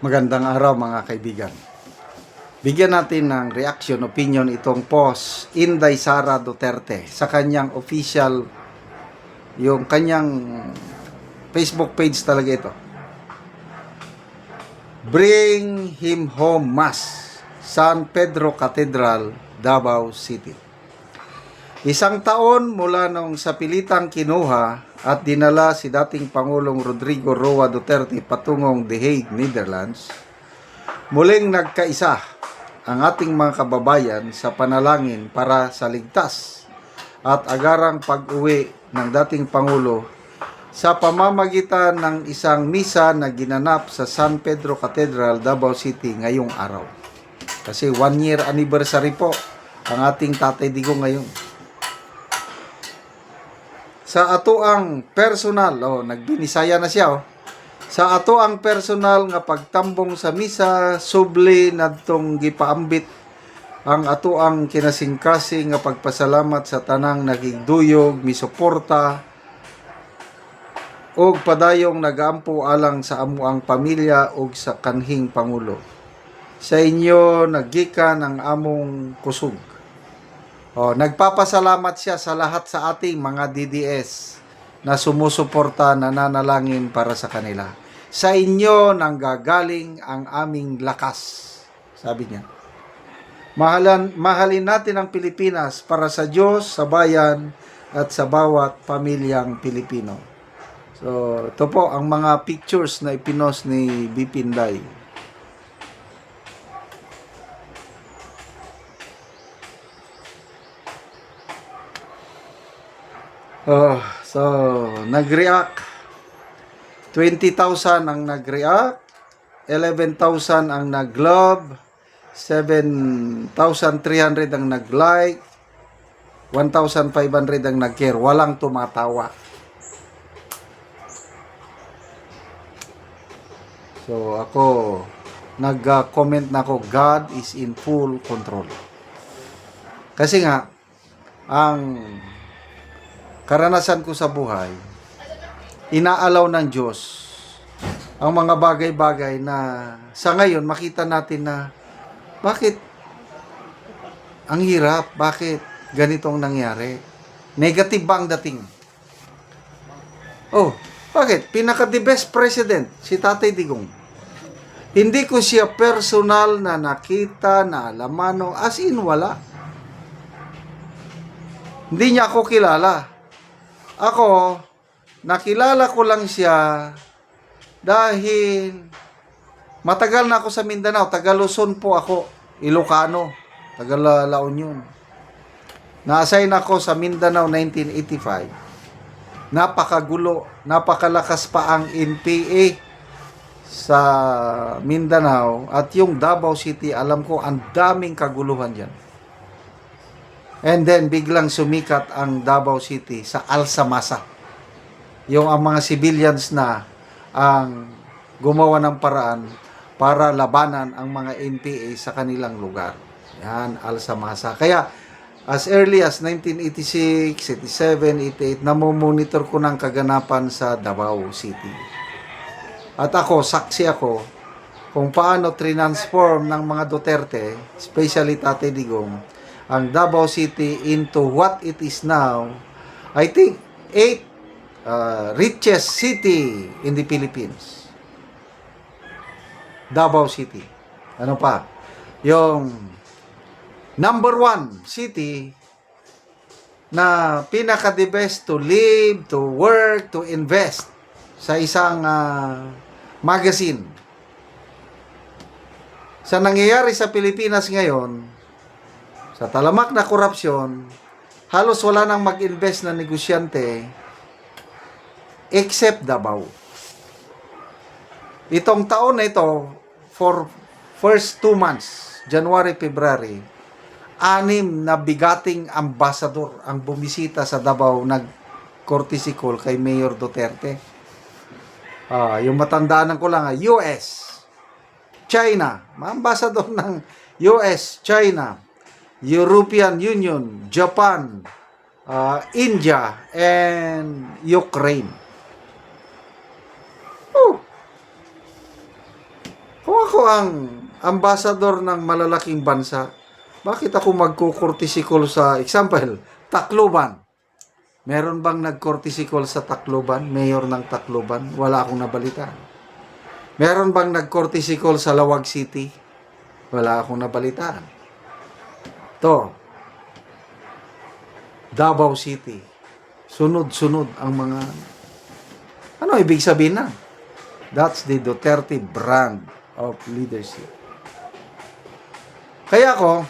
Magandang araw mga kaibigan. Bigyan natin ng reaction, opinion itong post Inday Sara Duterte sa kanyang official, yung kanyang Facebook page talaga ito. Bring him home mass, San Pedro Cathedral, Davao City. Isang taon mula nung sa pilitang kinuha at dinala si dating Pangulong Rodrigo Roa Duterte patungong The Hague, Netherlands, muling nagkaisa ang ating mga kababayan sa panalangin para sa ligtas at agarang pag-uwi ng dating Pangulo sa pamamagitan ng isang misa na ginanap sa San Pedro Cathedral, Davao City ngayong araw. Kasi 1 year anniversary po ang ating Tatay Digong ngayon. Sa ato ang personal, nagbinisaya na siya, sa ato ang personal nga pagtambong sa misa, subli nadtong gipaambit ang ato ang kinasingkasing nga pagpasalamat sa tanang nagigduyog, misuporta, og padayong nagaampo alang sa amuang pamilya og sa kanhing Pangulo. Sa inyo naggikan ang among kusog. Nagpapasalamat siya sa lahat sa ating mga DDS na sumusuporta, nananalangin para sa kanila. Sa inyo nanggagaling ang aming lakas, sabi niya. Mahalin natin ang Pilipinas para sa Diyos, sa bayan, at sa bawat pamilyang Pilipino. So, ito po ang mga pictures na ipinost ni BP Inday. So, nag-react. 20,000 ang nag-react, 11,000 ang nag-love, 7,300 ang nag-like, 1,500 ang nag-care. Walang tumatawa. So, ako, nag-comment na ako, God is in full control. Kasi nga, ang karanasan ko sa buhay, inaalaw ng Diyos ang mga bagay-bagay na sa ngayon makita natin na bakit ang hirap, bakit ganitong nangyari. Negative ba ang dating? Bakit? Pinaka the best president, si Tatay Digong. Hindi ko siya personal na nakita, na alamano, as in wala. Hindi niya ako kilala. Ako, nakilala ko lang siya dahil matagal na ako sa Mindanao. Taga Luzon po ako, Ilocano, taga La Union. Na-assign ako sa Mindanao 1985. Napakagulo, napakalakas pa ang NPA sa Mindanao at yung Davao City, alam ko ang daming kaguluhan diyan. And then, biglang sumikat ang Davao City sa Alsamasa. Yung ang mga civilians na ang gumawa ng paraan para labanan ang mga NPA sa kanilang lugar. Yan, Alsamasa. Kaya, as early as 1986, 87, 88, namomonitor ko ng kaganapan sa Davao City. At ako, saksi ako kung paano transform ng mga Duterte, especially Tatay Digong, ang Davao City into what it is now. I think 8th richest city in the Philippines. Davao City. Ano pa? Yung number 1 city na pinaka the best to live, to work, to invest sa isang magazine. Sa nangyayari sa Pilipinas ngayon, sa talamak na korupsyon, halos wala nang mag-invest na negosyante except Davao. Itong taon na ito, for first 2 months, January, February, 6 na bigating ambasador ang bumisita sa Davao, nag-courtesy call kay Mayor Duterte. Yung matandaan ko lang, US, China, mga ambasador ng US, China, European Union, Japan, India, and Ukraine. Kung ako ang ambasador ng malalaking bansa, bakit ako magkukurtisi call sa, example, Tacloban? Meron bang nag-courtesy call sa Tacloban? Mayor ng Tacloban? Wala akong nabalitaan. Meron bang nag-courtesy call sa Lawag City? Wala akong nabalitaan. To, Davao City. Sunod-sunod ang mga... Ano ibig sabihin na? That's the Duterte brand of leadership. Kaya ako,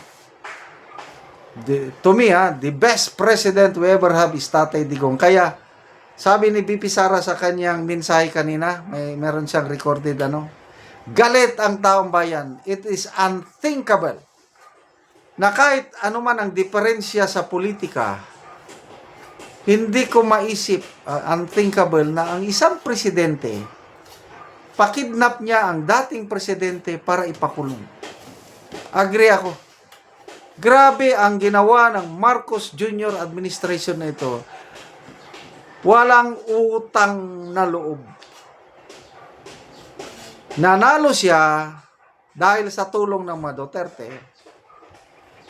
to me, the best president we ever have is Tatay Digong. Kaya, sabi ni BP Sara sa kanyang mensahe kanina, meron siyang recorded galit ang taong bayan. It is unthinkable na kahit anuman ang diferensya sa politika, hindi ko maisip, unthinkable na ang isang presidente, pakidnap niya ang dating presidente para ipakulong. Agree ako. Grabe ang ginawa ng Marcos Jr. administration na ito. Walang utang na loob. Nanalo siya dahil sa tulong ng mga Duterte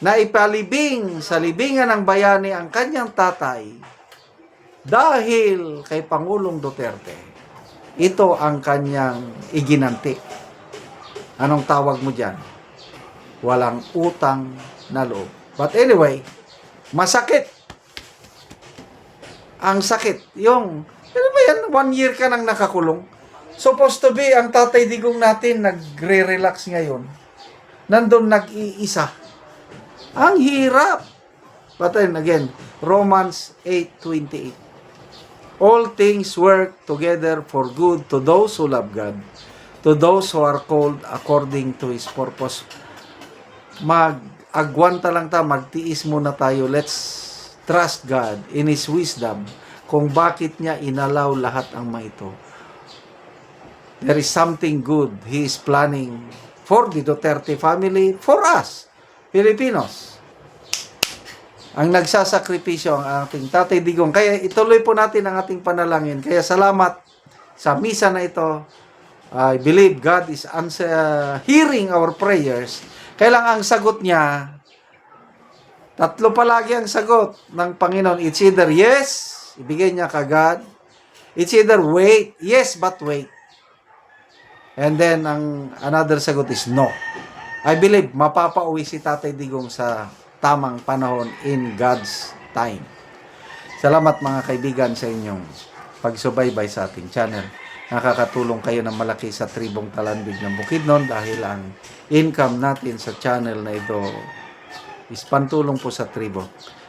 na ipalibing sa libingan ng bayani ang kanyang tatay dahil kay Pangulong Duterte. Ito ang kanyang iginanti. Anong tawag mo dyan? Walang utang na loob. But anyway, masakit. Ang sakit. Ano ba yan? 1 year ka nang nakakulong. Supposed to be, ang Tatay Digong natin nagre-relax ngayon. Nandun nag-iisa. Ang hirap. But then again, Romans 8:28. All things work together for good to those who love God, to those who are called according to His purpose. Agwanta lang magtiis muna tayo. Let's trust God in His wisdom kung bakit niya inalaw lahat ang mga ito. There is something good He is planning for the Duterte family, for us, Filipinos. Ang nagsasakripisyo ang ating Tatay Digong. Kaya ituloy po natin ang ating panalangin. Kaya salamat sa misa na ito. I believe God is hearing our prayers. Kailang ang sagot niya, tatlo palagi ang sagot ng Panginoon. It's either yes, ibigay niya kagad. It's either wait, yes but wait. And then, another sagot is no. I believe, mapapauwi si Tatay Digong sa tamang panahon in God's time. Salamat mga kaibigan sa inyong pagsubaybay sa ating channel. Nakakatulong kayo ng malaki sa tribong Talandig ng Bukidnon dahil ang income natin sa channel na ito is pantulong po sa tribo.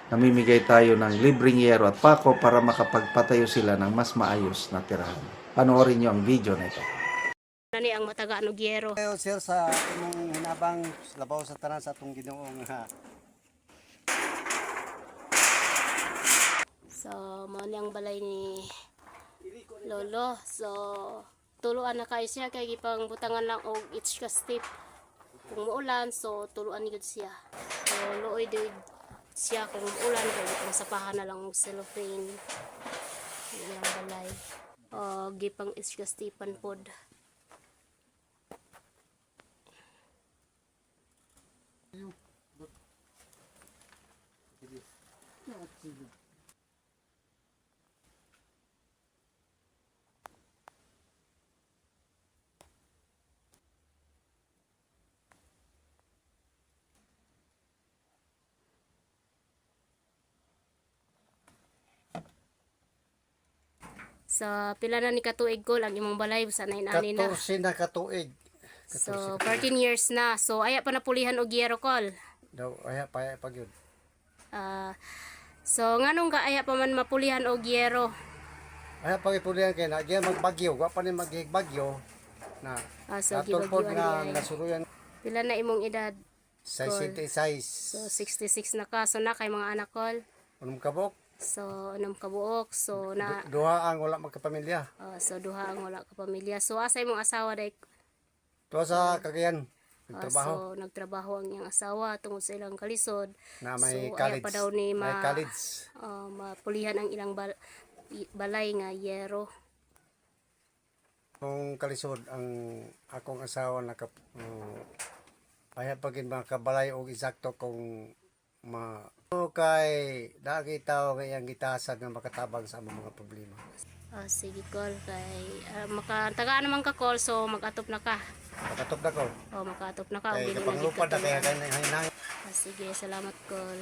Namimigay tayo ng libreng yero at pako para makapagpatayo sila ng mas maayos na tirahan. Panoorin nyo ang video na ito. Nani ang mataga ano gyero. Ayo sir sa imong hinabang labaw sa tanan sa atong Ginoong So, mao ni ang balay ni Lolo. So, tuluan na kayo siya kay gipang butangan lang og each ka step. Kung muulan, so tuluan gid siya. So, luoy din siya kung uulan kay gipang sapahan na lang og cellophane. Yan ang balay. Gipang each ka stepan pod. Sa pila na ni katuig ko lang imong balay sa nainani na. 14 na katuig. So 13 years na. So aya pa napulihan og yero kol. Daw aya pa gyud. So nganong ka aya pa man mapulihan og yero? Aya pa ipulihan kay na diyan magbagyo, wa pa ni magbagyo na. So Atulpod nga gibagyo nasuruyan pila na imong edad? 66. So 66 na ka. So na kay mga anak kol. Unong kabok. So anong kabuok? So na Duha ang wala magkapamilya. so duha ang wala ka pamilya. So asa imong asawa day? Tuwa sa Cagayan. Nagtrabaho. So nagtrabaho ang iyang asawa tungod sa ilang kalisod. Na may so, college. aya pa daw ni may college. mapulihan ang ilang balay nga yero. Kung kalisod ang akong asawa na kaya pagin makabalay og eksakto kung kay dagi tao kay ang gitasag nga makatabang sa among mga problema. Sige call kay makatagaan naman ka call so mag-atop na ka. Makatop na ko. Makatop na ka. Kay Dili na kapanglupad na gid ka kaya tuloy. kay Sige, salamat call.